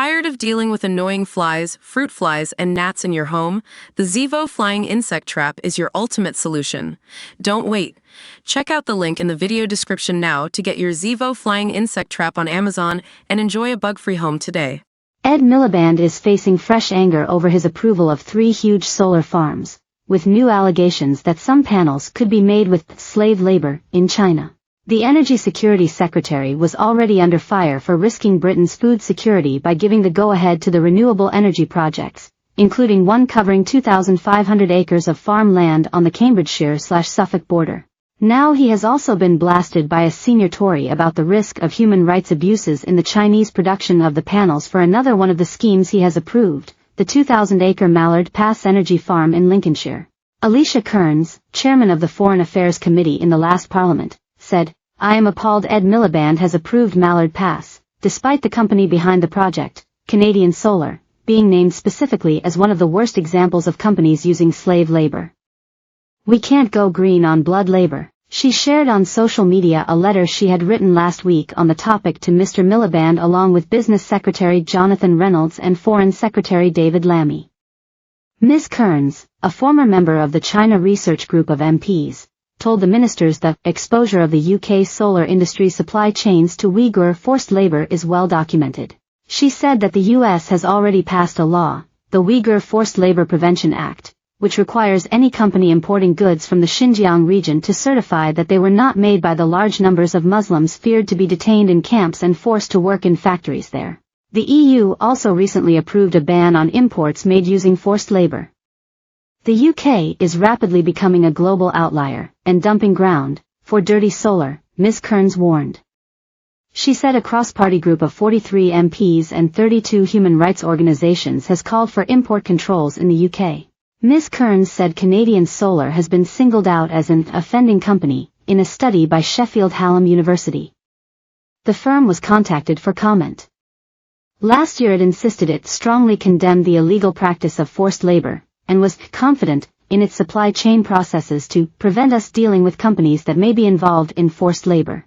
Tired of dealing with annoying flies, fruit flies, and gnats in your home? The Zevo Flying Insect Trap is your ultimate solution. Don't wait. Check out the link in the video description now to get your Zevo Flying Insect Trap on Amazon and enjoy a bug-free home today. Ed Miliband is facing fresh anger over his approval of 3 huge solar farms, with new allegations that some panels could be made with slave labor in China. The Energy Security Secretary was already under fire for risking Britain's food security by giving the go-ahead to the renewable energy projects, including one covering 2,500 acres of farm land on the Cambridgeshire/Suffolk border. Now he has also been blasted by a senior Tory about the risk of human rights abuses in the Chinese production of the panels for another one of the schemes he has approved, the 2,000-acre Mallard Pass Energy Farm in Lincolnshire. Alicia Kearns, chairman of the Foreign Affairs Committee in the last Parliament, said, "I am appalled Ed Miliband has approved Mallard Pass, despite the company behind the project, Canadian Solar, being named specifically as one of the worst examples of companies using slave labor. We can't go green on blood labor." She shared on social media a letter she had written last week on the topic to Mr. Miliband along with Business Secretary Jonathan Reynolds and Foreign Secretary David Lammy. Ms. Kearns, a former member of the China Research Group of MPs, told the ministers the exposure of the UK solar industry supply chains to Uyghur forced labor is well documented. She said that the US has already passed a law, the Uyghur Forced Labor Prevention Act, which requires any company importing goods from the Xinjiang region to certify that they were not made by the large numbers of Muslims feared to be detained in camps and forced to work in factories there. The EU also recently approved a ban on imports made using forced labor. The UK is rapidly becoming a global outlier and dumping ground for dirty solar, Ms. Kearns warned. She said a cross-party group of 43 MPs and 32 human rights organizations has called for import controls in the UK. Ms. Kearns said Canadian Solar has been singled out as an offending company in a study by Sheffield Hallam University. The firm was contacted for comment. Last year it insisted it strongly condemned the illegal practice of forced labor, and was confident in its supply chain processes to prevent us dealing with companies that may be involved in forced labor.